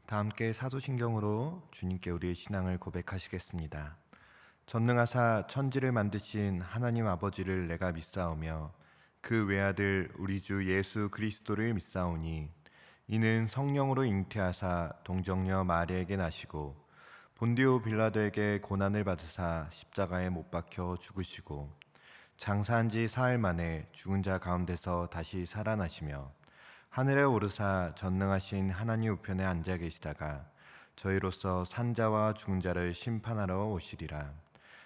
다 함께 사도신경으로 주님께 우리의 신앙을 고백하시겠습니다. 전능하사 천지를 만드신 하나님 아버지를 내가 믿사오며 그 외아들 우리 주 예수 그리스도를 믿사오니 이는 성령으로 잉태하사 동정녀 마리아에게 나시고 본디오 빌라도에게 고난을 받으사 십자가에 못 박혀 죽으시고 장사한 지 사흘 만에 죽은 자 가운데서 다시 살아나시며 하늘에 오르사 전능하신 하나님 우편에 앉아 계시다가 저희로서 산자와 죽은 자를 심판하러 오시리라.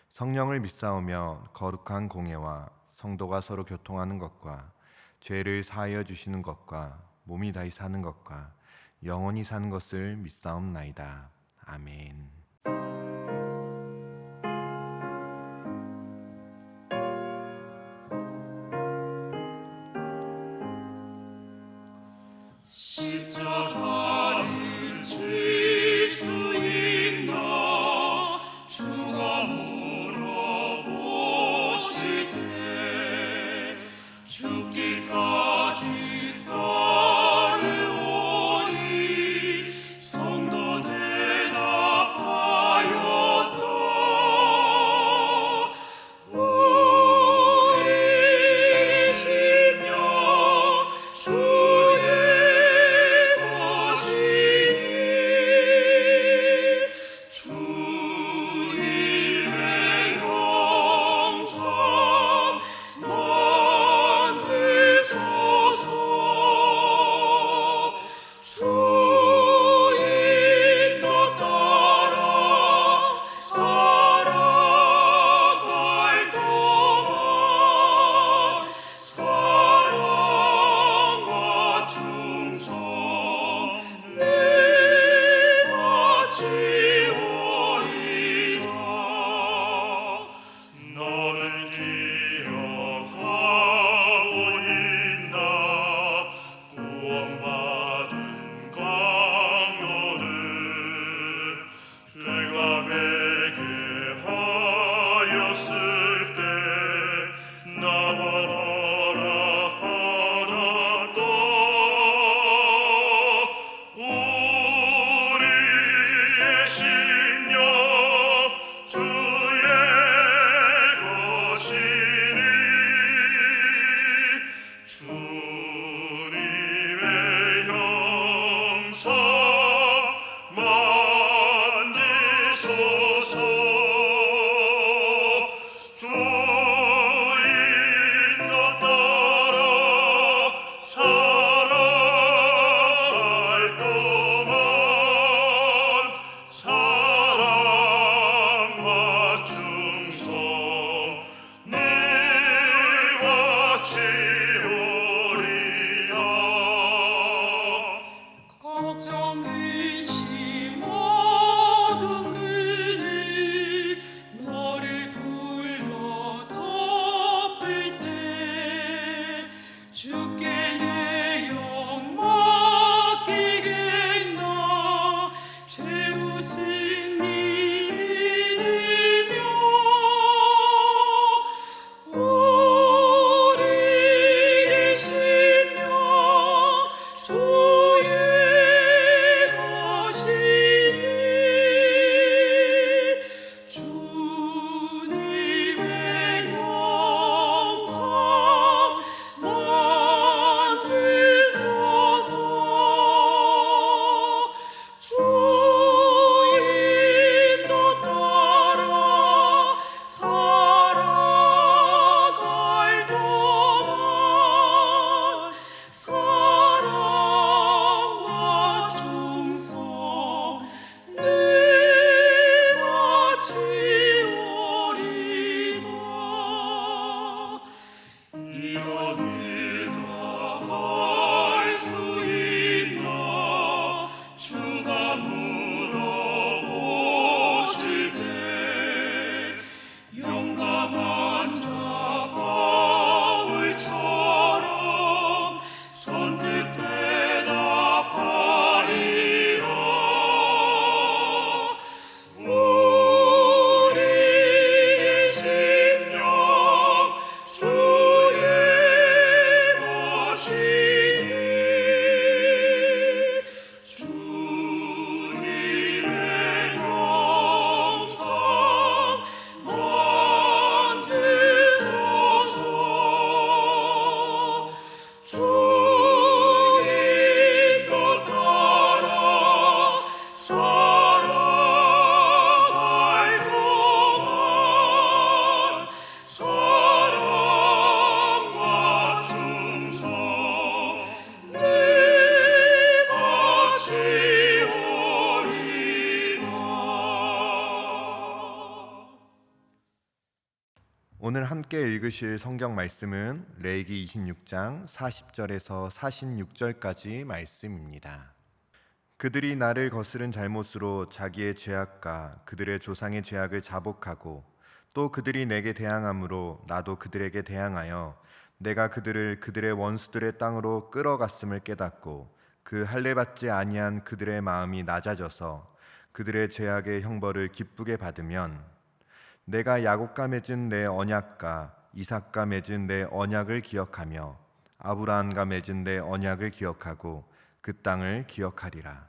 성령을 믿사오며 거룩한 공예와 성도가 서로 교통하는 것과 죄를 사하여 주시는 것과 몸이 다시 사는 것과 영원히 사는 것을 믿사옵나이다. 아멘. 십자가를 질 수 있나 주가 물어보실 때 죽기까지 따르오니 성도 대답하라. 읽으실 성경 말씀은 레위기 26장 40절에서 46절까지 말씀입니다. 그들이 나를 거스른 잘못으로 자기의 죄악과 그들의 조상의 죄악을 자복하고 또 그들이 내게 대항함으로 나도 그들에게 대항하여 내가 그들을 그들의 원수들의 땅으로 끌어갔음을 깨닫고 그 할례받지 아니한 그들의 마음이 낮아져서 그들의 죄악의 형벌을 기쁘게 받으면 내가 야곱과 맺은 내 언약과 이삭과 맺은 내 언약을 기억하며 아브라함과 맺은 내 언약을 기억하고 그 땅을 기억하리라.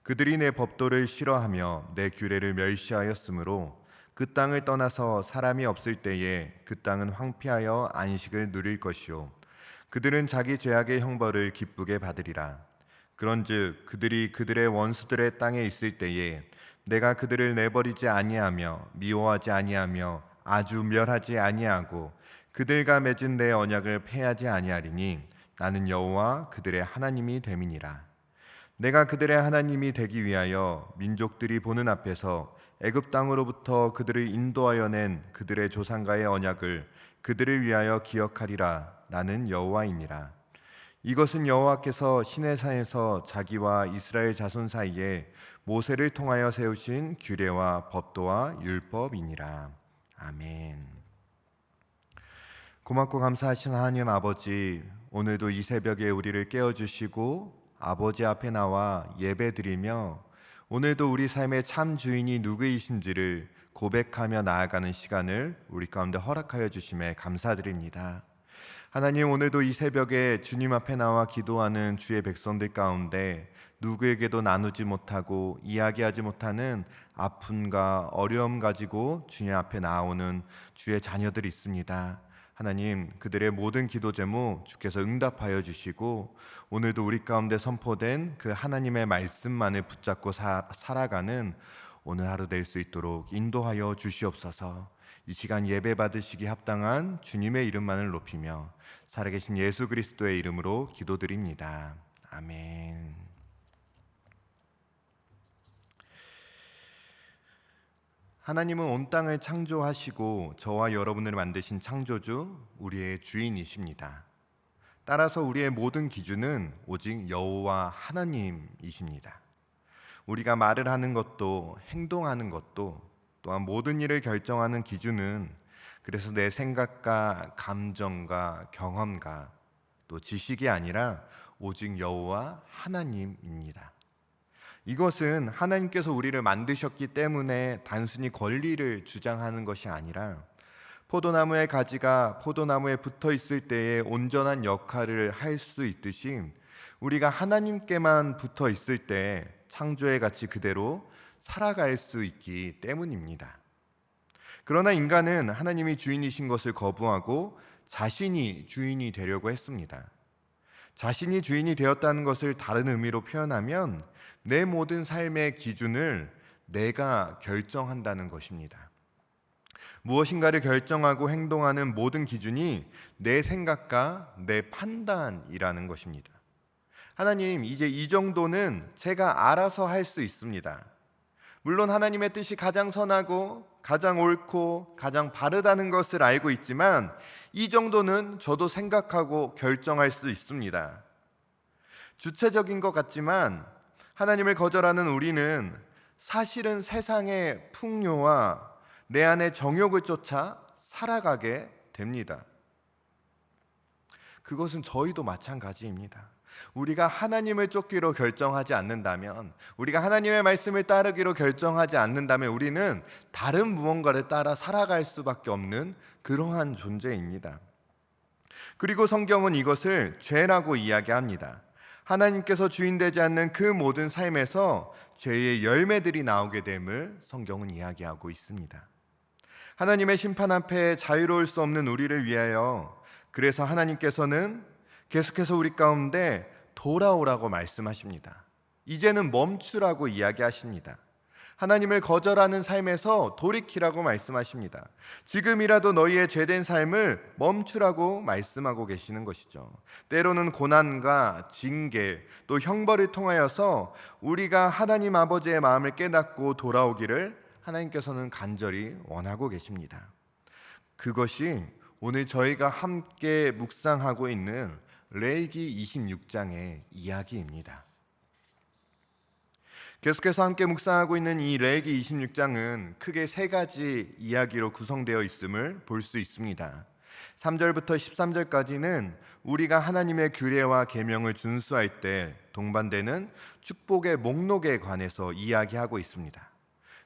그들이 내 법도를 싫어하며 내 규례를 멸시하였으므로 그 땅을 떠나서 사람이 없을 때에 그 땅은 황폐하여 안식을 누릴 것이요 그들은 자기 죄악의 형벌을 기쁘게 받으리라. 그런즉 그들이 그들의 원수들의 땅에 있을 때에 내가 그들을 내버리지 아니하며 미워하지 아니하며 아주 멸하지 아니하고 그들과 맺은 내 언약을 폐하지 아니하리니 나는 여호와 그들의 하나님이 됨이니라. 내가 그들의 하나님이 되기 위하여 민족들이 보는 앞에서 애굽 땅으로부터 그들을 인도하여 낸 그들의 조상과의 언약을 그들을 위하여 기억하리라. 나는 여호와이니라. 이것은 여호와께서 시내산에서 자기와 이스라엘 자손 사이에 모세를 통하여 세우신 규례와 법도와 율법이니라. 아멘. 고맙고 감사하신 하나님 아버지, 오늘도 이 새벽에 우리를 깨워주시고 아버지 앞에 나와 예배드리며 오늘도 우리 삶의 참 주인이 누구이신지를 고백하며 나아가는 시간을 우리 가운데 허락하여 주심에 감사드립니다. 하나님, 오늘도 이 새벽에 주님 앞에 나와 기도하는 주의 백성들 가운데 누구에게도 나누지 못하고 이야기하지 못하는 아픔과 어려움 가지고 주님 앞에 나오는 주의 자녀들이 있습니다. 하나님, 그들의 모든 기도 제목 주께서 응답하여 주시고 오늘도 우리 가운데 선포된 그 하나님의 말씀만을 붙잡고 살아가는 오늘 하루 될 수 있도록 인도하여 주시옵소서. 이 시간 예배 받으시기 합당한 주님의 이름만을 높이며 살아계신 예수 그리스도의 이름으로 기도드립니다. 아멘. 하나님은 온 땅을 창조하시고 저와 여러분을 만드신 창조주, 우리의 주인이십니다. 따라서 우리의 모든 기준은 오직 여호와 하나님이십니다. 우리가 말을 하는 것도 행동하는 것도 또한 모든 일을 결정하는 기준은 그래서 내 생각과 감정과 경험과 또 지식이 아니라 오직 여호와 하나님입니다. 이것은 하나님께서 우리를 만드셨기 때문에 단순히 권리를 주장하는 것이 아니라 포도나무의 가지가 포도나무에 붙어 있을 때에 온전한 역할을 할 수 있듯이 우리가 하나님께만 붙어 있을 때 창조의 가치 그대로 살아갈 수 있기 때문입니다. 그러나 인간은 하나님이 주인이신 것을 거부하고 자신이 주인이 되려고 했습니다. 자신이 주인이 되었다는 것을 다른 의미로 표현하면 내 모든 삶의 기준을 내가 결정한다는 것입니다. 무엇인가를 결정하고 행동하는 모든 기준이 내 생각과 내 판단이라는 것입니다. 하나님, 이제 이 정도는 제가 알아서 할 수 있습니다. 물론 하나님의 뜻이 가장 선하고 가장 옳고 가장 바르다는 것을 알고 있지만 이 정도는 저도 생각하고 결정할 수 있습니다. 주체적인 것 같지만 하나님을 거절하는 우리는 사실은 세상의 풍요와 내 안의 정욕을 쫓아 살아가게 됩니다. 그것은 저희도 마찬가지입니다. 우리가 하나님을 쫓기로 결정하지 않는다면, 우리가 하나님의 말씀을 따르기로 결정하지 않는다면 우리는 다른 무언가를 따라 살아갈 수밖에 없는 그러한 존재입니다. 그리고 성경은 이것을 죄라고 이야기합니다. 하나님께서 주인되지 않는 그 모든 삶에서 죄의 열매들이 나오게 됨을 성경은 이야기하고 있습니다. 하나님의 심판 앞에 자유로울 수 없는 우리를 위하여 그래서 하나님께서는 계속해서 우리 가운데 돌아오라고 말씀하십니다. 이제는 멈추라고 이야기하십니다. 하나님을 거절하는 삶에서 돌이키라고 말씀하십니다. 지금이라도 너희의 죄된 삶을 멈추라고 말씀하고 계시는 것이죠. 때로는 고난과 징계 또 형벌을 통하여서 우리가 하나님 아버지의 마음을 깨닫고 돌아오기를 하나님께서는 간절히 원하고 계십니다. 그것이 오늘 저희가 함께 묵상하고 있는 레위기 26장의 이야기입니다. 계속해서 함께 묵상하고 있는 이 레위기 26장은 크게 세 가지 이야기로 구성되어 있음을 볼 수 있습니다. 3절부터 13절까지는 우리가 하나님의 규례와 계명을 준수할 때 동반되는 축복의 목록에 관해서 이야기하고 있습니다.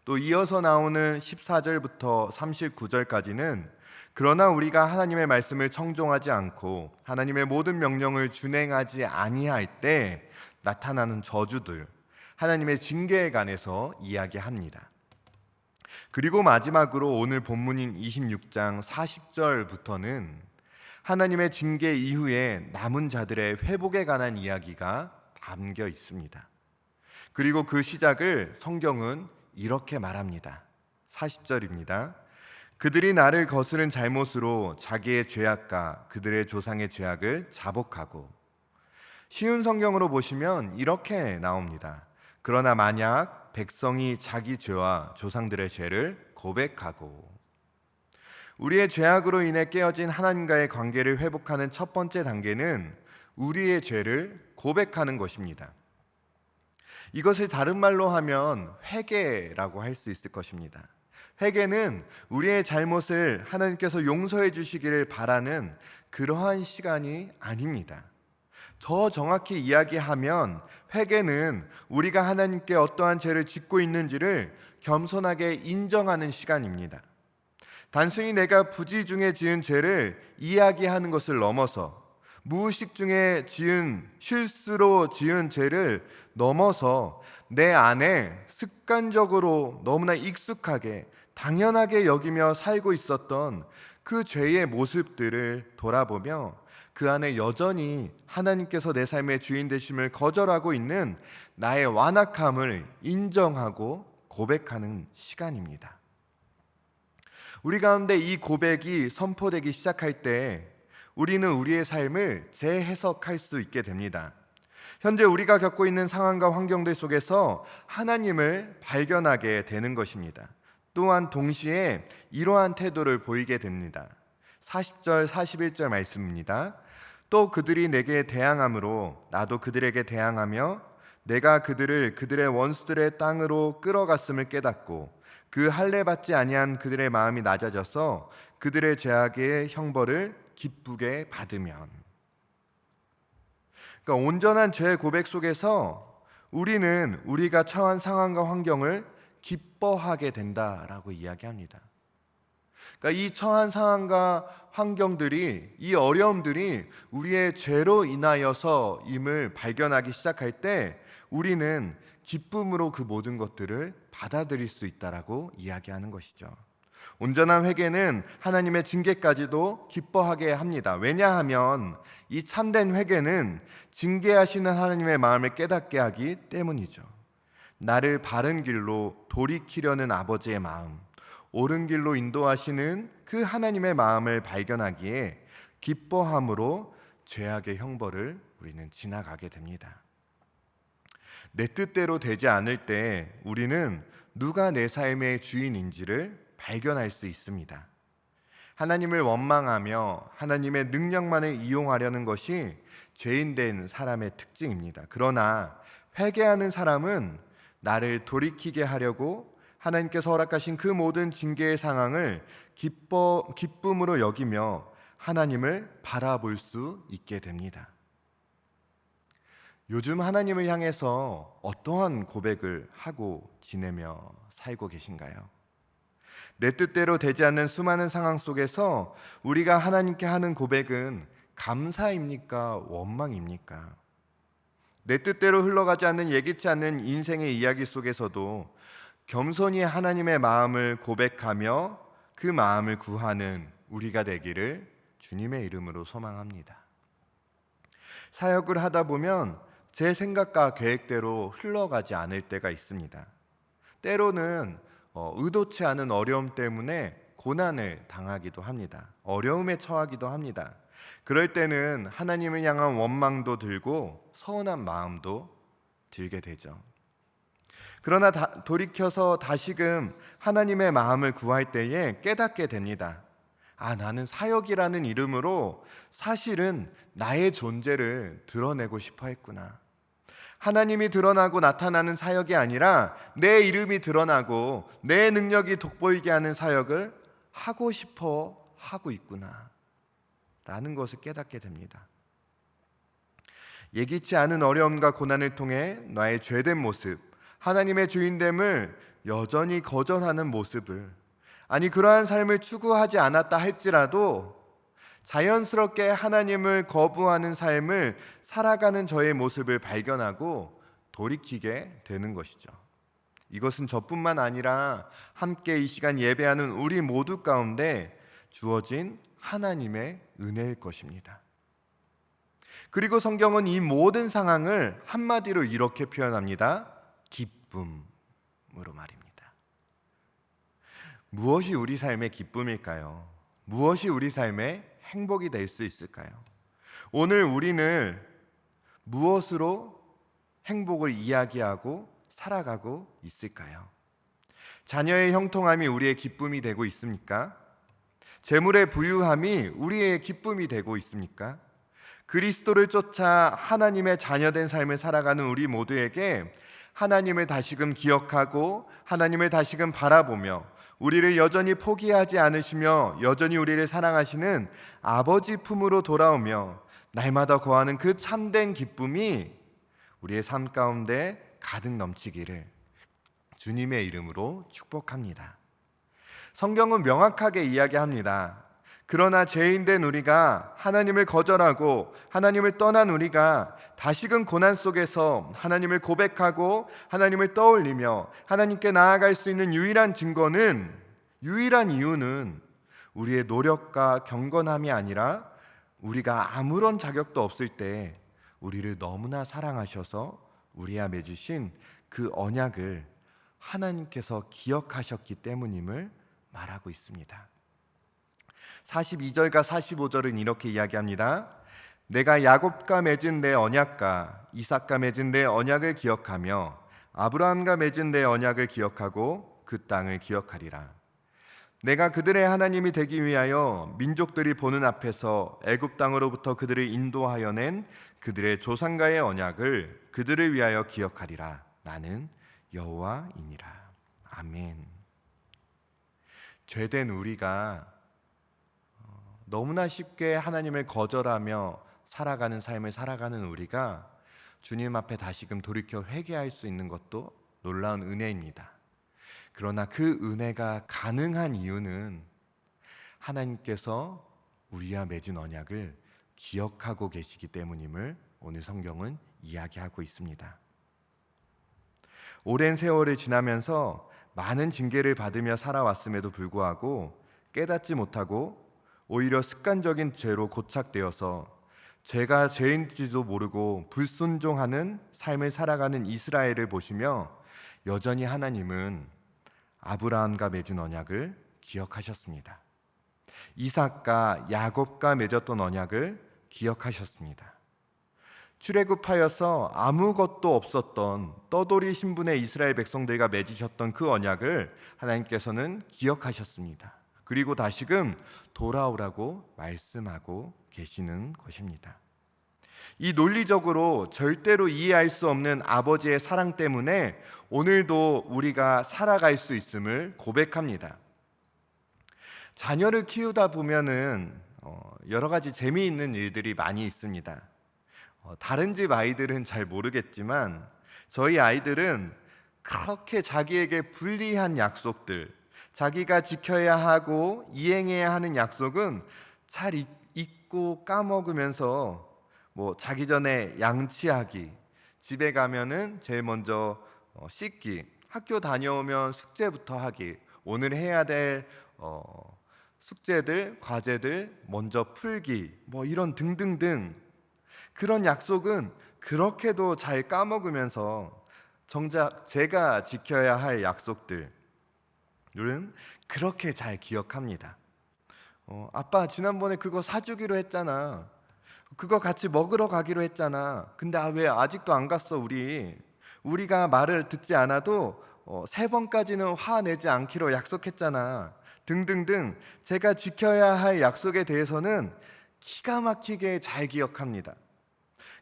또 이어서 나오는 14절부터 39절까지는 그러나 우리가 하나님의 말씀을 청종하지 않고 하나님의 모든 명령을 준행하지 아니할 때 나타나는 저주들, 하나님의 징계에 관해서 이야기합니다. 그리고 마지막으로 오늘 본문인 26장 40절부터는 하나님의 징계 이후에 남은 자들의 회복에 관한 이야기가 담겨 있습니다. 그리고 그 시작을 성경은 이렇게 말합니다. 40절입니다. 그들이 나를 거스른 잘못으로 자기의 죄악과 그들의 조상의 죄악을 자복하고, 쉬운 성경으로 보시면 이렇게 나옵니다. 그러나 만약 백성이 자기 죄와 조상들의 죄를 고백하고, 우리의 죄악으로 인해 깨어진 하나님과의 관계를 회복하는 첫 번째 단계는 우리의 죄를 고백하는 것입니다. 이것을 다른 말로 하면 회개라고 할 수 있을 것입니다. 회개는 우리의 잘못을 하나님께서 용서해 주시기를 바라는 그러한 시간이 아닙니다. 더 정확히 이야기하면 회개는 우리가 하나님께 어떠한 죄를 짓고 있는지를 겸손하게 인정하는 시간입니다. 단순히 내가 부지 중에 지은 죄를 이야기하는 것을 넘어서, 무의식 중에 지은 실수로 지은 죄를 넘어서 내 안에 습관적으로 너무나 익숙하게 당연하게 여기며 살고 있었던 그 죄의 모습들을 돌아보며 그 안에 여전히 하나님께서 내 삶의 주인 되심을 거절하고 있는 나의 완악함을 인정하고 고백하는 시간입니다. 우리 가운데 이 고백이 선포되기 시작할 때 우리는 우리의 삶을 재해석할 수 있게 됩니다. 현재 우리가 겪고 있는 상황과 환경들 속에서 하나님을 발견하게 되는 것입니다. 또한 동시에 이러한 태도를 보이게 됩니다. 40절 41절 말씀입니다. 또 그들이 내게 대항함으로 나도 그들에게 대항하며 내가 그들을 그들의 원수들의 땅으로 끌어갔음을 깨닫고 그 할례 받지 아니한 그들의 마음이 낮아져서 그들의 죄악의 형벌을 기쁘게 받으면. 그러니까 온전한 죄 고백 속에서 우리는 우리가 처한 상황과 환경을 기뻐하게 된다라고 이야기합니다. 그러니까 이 처한 상황과 환경들이, 이 어려움들이 우리의 죄로 인하여서임을 발견하기 시작할 때 우리는 기쁨으로 그 모든 것들을 받아들일 수 있다라고 이야기하는 것이죠. 온전한 회개는 하나님의 징계까지도 기뻐하게 합니다. 왜냐하면 이 참된 회개는 징계하시는 하나님의 마음을 깨닫게 하기 때문이죠. 나를 바른 길로 돌이키려는 아버지의 마음, 옳은 길로 인도하시는 그 하나님의 마음을 발견하기에 기뻐함으로 죄악의 형벌을 우리는 지나가게 됩니다. 내 뜻대로 되지 않을 때 우리는 누가 내 삶의 주인인지를 발견할 수 있습니다. 하나님을 원망하며 하나님의 능력만을 이용하려는 것이 죄인된 사람의 특징입니다. 그러나 회개하는 사람은 나를 돌이키게 하려고 하나님께서 허락하신 그 모든 징계의 상황을 기쁨으로 여기며 하나님을 바라볼 수 있게 됩니다. 요즘 하나님을 향해서 어떠한 고백을 하고 지내며 살고 계신가요? 내 뜻대로 되지 않는 수많은 상황 속에서 우리가 하나님께 하는 고백은 감사입니까? 원망입니까? 내 뜻대로 흘러가지 않는 예기치 않는 인생의 이야기 속에서도 겸손히 하나님의 마음을 고백하며 그 마음을 구하는 우리가 되기를 주님의 이름으로 소망합니다. 사역을 하다 보면 제 생각과 계획대로 흘러가지 않을 때가 있습니다. 때로는 의도치 않은 어려움 때문에 고난을 당하기도 합니다. 어려움에 처하기도 합니다. 그럴 때는 하나님을 향한 원망도 들고 서운한 마음도 들게 되죠. 그러나 돌이켜서 다시금 하나님의 마음을 구할 때에 깨닫게 됩니다. 나는 사역이라는 이름으로 사실은 나의 존재를 드러내고 싶어 했구나. 하나님이 드러나고 나타나는 사역이 아니라 내 이름이 드러나고 내 능력이 돋보이게 하는 사역을 하고 싶어 하고 있구나 라는 것을 깨닫게 됩니다. 예기치 않은 어려움과 고난을 통해 나의 죄된 모습, 하나님의 주인됨을 여전히 거절하는 모습을, 그러한 삶을 추구하지 않았다 할지라도 자연스럽게 하나님을 거부하는 삶을 살아가는 저의 모습을 발견하고 돌이키게 되는 것이죠. 이것은 저뿐만 아니라 함께 이 시간 예배하는 우리 모두 가운데 주어진 하나님의 은혜일 것입니다. 그리고 성경은 이 모든 상황을 한마디로 이렇게 표현합니다. 기쁨으로 말입니다. 무엇이 우리 삶의 기쁨일까요? 무엇이 우리 삶의 행복이 될 수 있을까요? 오늘 우리는 무엇으로 행복을 이야기하고 살아가고 있을까요? 자녀의 형통함이 우리의 기쁨이 되고 있습니까? 재물의 부유함이 우리의 기쁨이 되고 있습니까? 그리스도를 쫓아 하나님의 자녀된 삶을 살아가는 우리 모두에게 하나님을 다시금 기억하고 하나님을 다시금 바라보며 우리를 여전히 포기하지 않으시며 여전히 우리를 사랑하시는 아버지 품으로 돌아오며 날마다 거하는 그 참된 기쁨이 우리의 삶 가운데 가득 넘치기를 주님의 이름으로 축복합니다. 성경은 명확하게 이야기합니다. 그러나 죄인된 우리가 하나님을 거절하고 하나님을 떠난 우리가 다시금 고난 속에서 하나님을 고백하고 하나님을 떠올리며 하나님께 나아갈 수 있는 유일한 이유는 우리의 노력과 경건함이 아니라 우리가 아무런 자격도 없을 때 우리를 너무나 사랑하셔서 우리와 맺으신 그 언약을 하나님께서 기억하셨기 때문임을 말하고 있습니다. 42절과 45절은 이렇게 이야기합니다. 내가 야곱과 맺은 내 언약과 이삭과 맺은 내 언약을 기억하며 아브라함과 맺은 내 언약을 기억하고 그 땅을 기억하리라. 내가 그들의 하나님이 되기 위하여 민족들이 보는 앞에서 애굽 땅으로부터 그들을 인도하여 낸 그들의 조상과의 언약을 그들을 위하여 기억하리라. 나는 여호와이니라. 아멘. 죄된 우리가 너무나 쉽게 하나님을 거절하며 살아가는 삶을 살아가는 우리가 주님 앞에 다시금 돌이켜 회개할 수 있는 것도 놀라운 은혜입니다. 그러나 그 은혜가 가능한 이유는 하나님께서 우리와 맺은 언약을 기억하고 계시기 때문임을 오늘 성경은 이야기하고 있습니다. 오랜 세월을 지나면서 많은 징계를 받으며 살아왔음에도 불구하고 깨닫지 못하고 오히려 습관적인 죄로 고착되어서 죄가 죄인지도 모르고 불순종하는 삶을 살아가는 이스라엘을 보시며 여전히 하나님은 아브라함과 맺은 언약을 기억하셨습니다. 이삭과 야곱과 맺었던 언약을 기억하셨습니다. 출애굽하여서 아무것도 없었던 떠돌이 신분의 이스라엘 백성들과 맺으셨던 그 언약을 하나님께서는 기억하셨습니다. 그리고 다시금 돌아오라고 말씀하고 계시는 것입니다. 이 논리적으로 절대로 이해할 수 없는 아버지의 사랑 때문에 오늘도 우리가 살아갈 수 있음을 고백합니다. 자녀를 키우다 보면은 여러 가지 재미있는 일들이 많이 있습니다. 다른 집 아이들은 잘 모르겠지만 저희 아이들은 그렇게 자기에게 불리한 약속들, 자기가 지켜야 하고 이행해야 하는 약속은 잘 잊고 까먹으면서 자기 전에 양치하기, 집에 가면은 제일 먼저 씻기, 학교 다녀오면 숙제부터 하기, 오늘 해야 될 숙제들, 과제들 먼저 풀기, 이런 등등등 그런 약속은 그렇게도 잘 까먹으면서 정작 제가 지켜야 할 약속들은 그렇게 잘 기억합니다. 아빠 지난번에 그거 사주기로 했잖아. 그거 같이 먹으러 가기로 했잖아. 근데 왜 아직도 안 갔어 우리가 말을 듣지 않아도 3번까지는 화내지 않기로 약속했잖아. 등등등 제가 지켜야 할 약속에 대해서는 기가 막히게 잘 기억합니다.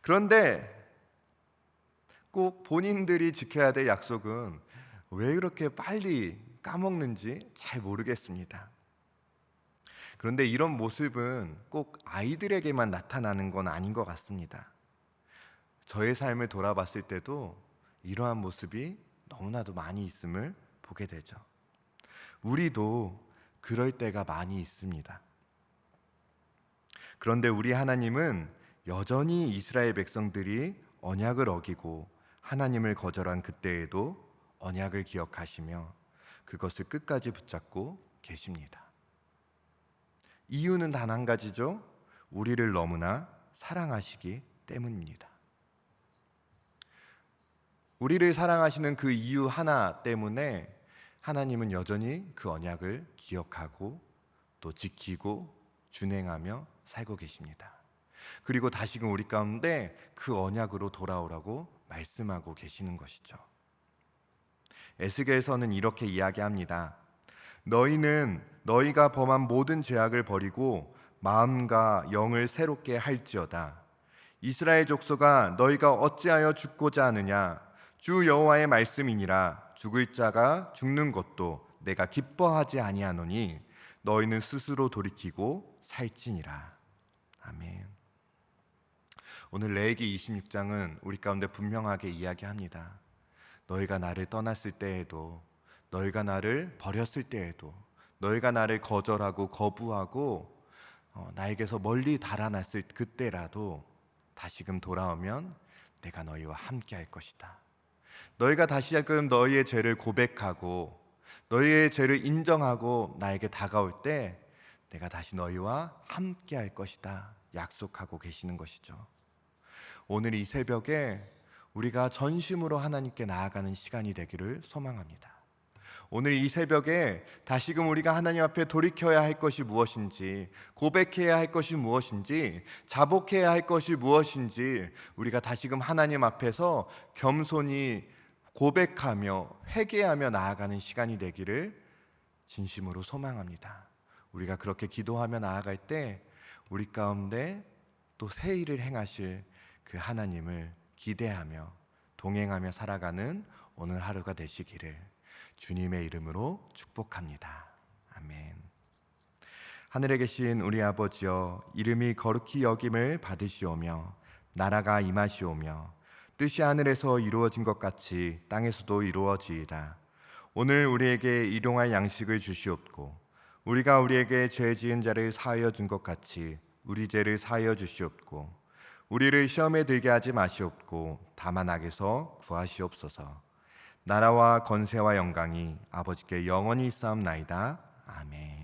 그런데 꼭 본인들이 지켜야 될 약속은 왜 그렇게 빨리 까먹는지 잘 모르겠습니다. 그런데 이런 모습은 꼭 아이들에게만 나타나는 건 아닌 것 같습니다. 저의 삶을 돌아봤을 때도 이러한 모습이 너무나도 많이 있음을 보게 되죠. 우리도 그럴 때가 많이 있습니다. 그런데 우리 하나님은 여전히 이스라엘 백성들이 언약을 어기고 하나님을 거절한 그때에도 언약을 기억하시며 그것을 끝까지 붙잡고 계십니다. 이유는 단 한 가지죠. 우리를 너무나 사랑하시기 때문입니다. 우리를 사랑하시는 그 이유 하나 때문에 하나님은 여전히 그 언약을 기억하고 또 지키고 준행하며 살고 계십니다. 그리고 다시금 우리 가운데 그 언약으로 돌아오라고 말씀하고 계시는 것이죠. 에스겔서는 이렇게 이야기합니다. 너희는 너희가 범한 모든 죄악을 버리고 마음과 영을 새롭게 할지어다. 이스라엘 족속아 너희가 어찌하여 죽고자 하느냐. 주 여호와의 말씀이니라. 죽을 자가 죽는 것도 내가 기뻐하지 아니하노니 너희는 스스로 돌이키고 살지니라. 아멘. 오늘 레위기 26장은 우리 가운데 분명하게 이야기합니다. 너희가 나를 떠났을 때에도, 너희가 나를 버렸을 때에도, 너희가 나를 거절하고 거부하고 나에게서 멀리 달아났을 그때라도 다시금 돌아오면 내가 너희와 함께 할 것이다. 너희가 다시금 너희의 죄를 고백하고 너희의 죄를 인정하고 나에게 다가올 때 내가 다시 너희와 함께 할 것이다 약속하고 계시는 것이죠. 오늘 이 새벽에 우리가 전심으로 하나님께 나아가는 시간이 되기를 소망합니다. 오늘 이 새벽에 다시금 우리가 하나님 앞에 돌이켜야 할 것이 무엇인지, 고백해야 할 것이 무엇인지, 자복해야 할 것이 무엇인지 우리가 다시금 하나님 앞에서 겸손히 고백하며 회개하며 나아가는 시간이 되기를 진심으로 소망합니다. 우리가 그렇게 기도하며 나아갈 때 우리 가운데 또 새 일을 행하실 그 하나님을 기대하며 동행하며 살아가는 오늘 하루가 되시기를 주님의 이름으로 축복합니다. 아멘. 하늘에 계신 우리 아버지여, 이름이 거룩히 여김을 받으시오며 나라가 임하시오며 뜻이 하늘에서 이루어진 것 같이 땅에서도 이루어지이다. 오늘 우리에게 일용할 양식을 주시옵고 우리가 우리에게 죄 지은 자를 사하여 준 것 같이 우리 죄를 사하여 주시옵고 우리를 시험에 들게 하지 마시옵고 다만 악에서 구하시옵소서. 나라와 권세와 영광이 아버지께 영원히 있사옵나이다. 아멘.